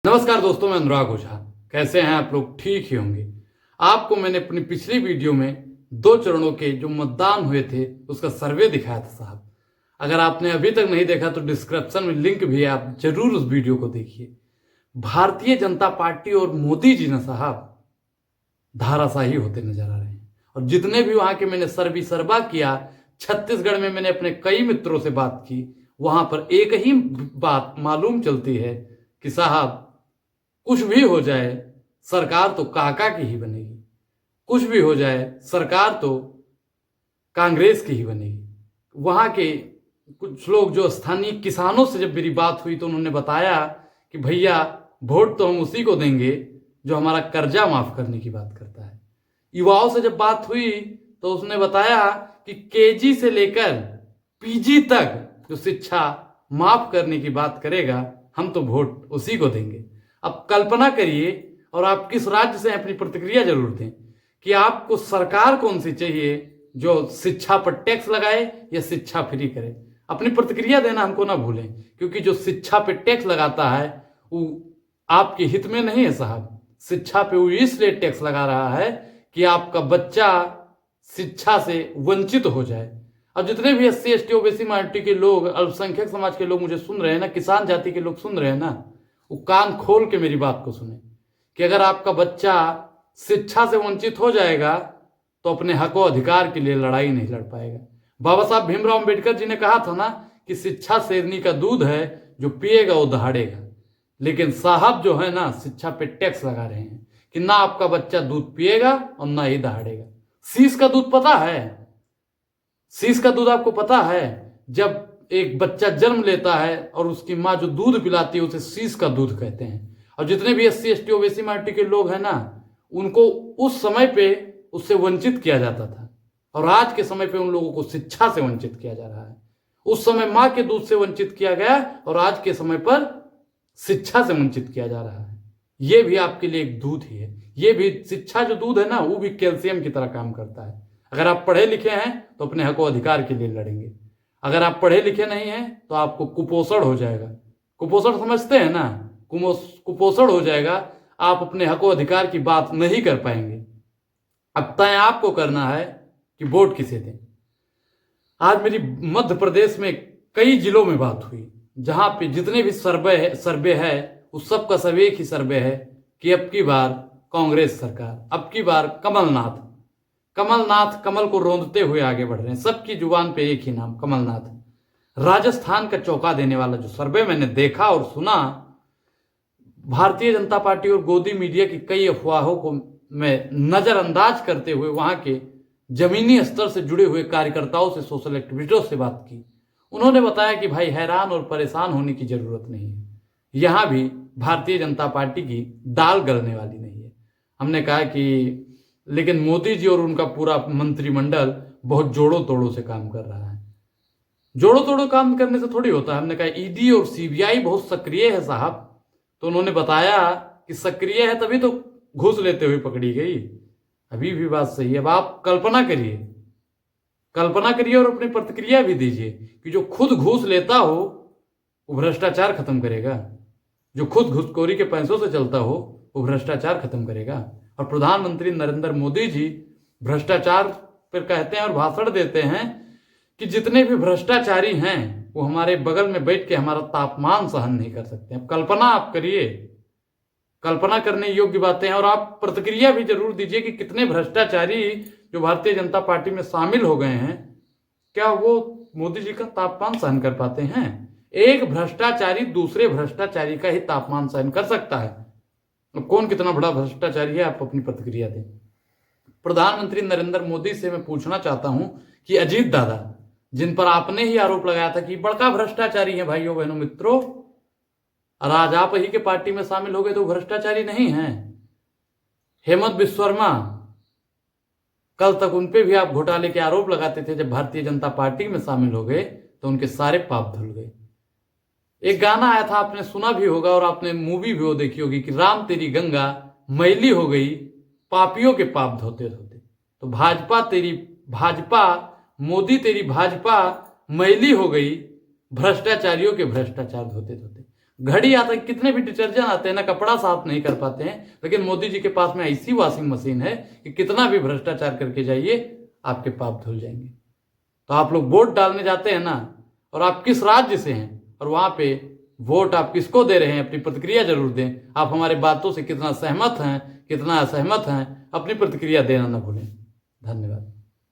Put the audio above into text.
नमस्कार दोस्तों, मैं अनुराग ओझा। कैसे हैं आप लोग? ठीक ही होंगे। आपको मैंने अपनी पिछली वीडियो में 2 चरणों के जो मतदान हुए थे उसका सर्वे दिखाया था साहब। अगर आपने अभी तक नहीं देखा तो डिस्क्रिप्शन में लिंक भी है, आप जरूर उस वीडियो को देखिए। भारतीय जनता पार्टी और मोदी जी ने साहब धाराशाही होते नजर आ रहे हैं। और जितने भी वहां के मैंने सर्वा किया, छत्तीसगढ़ में मैंने अपने कई मित्रों से बात की, वहां पर एक ही बात मालूम चलती है कि साहब कुछ भी हो जाए सरकार तो काका की ही बनेगी, कुछ भी हो जाए सरकार तो कांग्रेस की ही बनेगी। वहां के कुछ लोग जो स्थानीय किसानों से जब मेरी बात हुई तो उन्होंने बताया कि भैया वोट तो हम उसी को देंगे जो हमारा कर्जा माफ करने की बात करता है। युवाओं से जब बात हुई तो उसने बताया कि केजी से लेकर पीजी तक जो शिक्षा माफ करने की बात करेगा हम तो वोट उसी को देंगे। अब कल्पना करिए, और आप किस राज्य से अपनी प्रतिक्रिया जरूर दें कि आपको सरकार कौन सी चाहिए जो शिक्षा पर टैक्स लगाए या शिक्षा फ्री करे। अपनी प्रतिक्रिया देना हमको ना भूलें, क्योंकि जो शिक्षा पे टैक्स लगाता है वो आपके हित में नहीं है साहब। शिक्षा पे वो इसलिए टैक्स लगा रहा है कि आपका बच्चा शिक्षा से वंचित हो जाए। अब जितने भी SC ST OBC माइनॉरिटी के लोग, अल्पसंख्यक समाज के लोग मुझे सुन रहे हैं ना, किसान जाति के लोग सुन रहे हैं ना, वो कान खोल के मेरी बात को सुने कि अगर आपका बच्चा शिक्षा से वंचित हो जाएगा तो अपने हक और अधिकार के लिए लड़ाई नहीं लड़ पाएगा। बाबा साहब भीमराव अंबेडकर जी ने कहा था ना कि शिक्षा शेरनी का दूध है, जो पिएगा वो दहाड़ेगा। लेकिन साहब जो है ना, शिक्षा पे टैक्स लगा रहे हैं कि ना आपका बच्चा दूध पिएगा और ना ही दहाड़ेगा। शीश का दूध पता है? शीश का दूध आपको पता है? जब एक बच्चा जन्म लेता है और उसकी माँ जो दूध पिलाती है उसे शीश का दूध कहते हैं। और जितने भी SC ST OBC माइनॉरिटी के लोग हैं ना, उनको उस समय पे उससे वंचित किया जाता था, और आज के समय पे उन लोगों को शिक्षा से वंचित किया जा रहा है। उस समय माँ के दूध से वंचित किया गया और आज के समय पर शिक्षा से वंचित किया जा रहा है। ये भी आपके लिए एक दूध ही है। ये भी शिक्षा जो दूध है ना, वो भी कैल्शियम की तरह काम करता है। अगर आप पढ़े लिखे हैं तो अपने हक और अधिकार के लिए लड़ेंगे। अगर आप पढ़े लिखे नहीं हैं तो आपको कुपोषण हो जाएगा। कुपोषण समझते हैं ना? कुपोषण हो जाएगा, आप अपने हक और अधिकार की बात नहीं कर पाएंगे। अब तय आपको करना है कि वोट किसे दें। आज मेरी मध्य प्रदेश में कई जिलों में बात हुई, जहां पे जितने भी सर्वे है उस सब का सब एक ही सर्वे है कि अब की बार कांग्रेस सरकार, अब की बार कमलनाथ। कमलनाथ कमल को रोंदते हुए आगे बढ़ रहे हैं। सबकी जुबान पे एक ही नाम, कमलनाथ। राजस्थान का चौंका देने वाला जो सर्वे मैंने देखा और सुना, भारतीय जनता पार्टी और गोदी मीडिया की कई अफवाहों को मैं नजरअंदाज करते हुए वहां के जमीनी स्तर से जुड़े हुए कार्यकर्ताओं से, सोशल एक्टिविस्टों से बात की। उन्होंने बताया कि भाई हैरान और परेशान होने की जरूरत नहीं है, यहां भी भारतीय जनता पार्टी की दाल गलने वाली नहीं है। हमने कहा कि लेकिन मोदी जी और उनका पूरा मंत्रिमंडल बहुत जोड़ों तोड़ों से काम कर रहा है। जोड़ों तोड़ों काम करने से थोड़ी होता है। हमने कहा ED और CBI बहुत सक्रिय है साहब। तो उन्होंने बताया कि सक्रिय है तभी तो घूस लेते हुए पकड़ी गई। अभी भी बात सही है। अब आप कल्पना करिए, कल्पना करिए और अपनी प्रतिक्रिया भी दीजिए कि जो खुद घूस लेता हो वो भ्रष्टाचार खत्म करेगा, जो खुद घूसखोरी के पैसों से चलता हो वो भ्रष्टाचार खत्म करेगा। और प्रधानमंत्री नरेंद्र मोदी जी भ्रष्टाचार पर कहते हैं और भाषण देते हैं कि जितने भी भ्रष्टाचारी हैं वो हमारे बगल में बैठ के हमारा तापमान सहन नहीं कर सकते। अब कल्पना आप करिए, कल्पना करने योग्य बातें हैं। और आप प्रतिक्रिया भी जरूर दीजिए कि कितने भ्रष्टाचारी जो भारतीय जनता पार्टी में शामिल हो गए हैं, क्या वो मोदी जी का तापमान सहन कर पाते हैं? एक भ्रष्टाचारी दूसरे भ्रष्टाचारी का ही तापमान सहन कर सकता है। कौन कितना बड़ा भ्रष्टाचारी है, आप अपनी प्रतिक्रिया दें। प्रधानमंत्री नरेंद्र मोदी से मैं पूछना चाहता हूं कि अजीत दादा, जिन पर आपने ही आरोप लगाया था कि बड़का भ्रष्टाचारी है, भाइयों बहनों मित्रों, और आज आप ही के पार्टी में शामिल हो गए तो भ्रष्टाचारी नहीं है। हेमंत बिस्व शर्मा, कल तक उनपे भी आप घोटाले के आरोप लगाते थे, जब भारतीय जनता पार्टी में शामिल हो गए तो उनके सारे पाप धुल गए। एक गाना आया था, आपने सुना भी होगा और आपने मूवी भी वो देखी होगी कि राम तेरी गंगा मैली हो गई पापियों के पाप धोते धोते। तो भाजपा मोदी तेरी भाजपा मैली हो गई भ्रष्टाचारियों के भ्रष्टाचार धोते धोते। घड़ी आता है, कितने भी डिटर्जेंट आते हैं ना, कपड़ा साफ नहीं कर पाते हैं, लेकिन मोदी जी के पास में ऐसी वॉशिंग मशीन है कि कितना भी भ्रष्टाचार करके जाइए आपके पाप धुल जाएंगे। तो आप लोग वोट डालने जाते हैं ना, और आप किस राज्य से हैं और वहां पे वोट आप किसको दे रहे हैं, अपनी प्रतिक्रिया जरूर दें। आप हमारे बातों से कितना सहमत हैं, कितना असहमत हैं, अपनी प्रतिक्रिया देना न भूलें। धन्यवाद।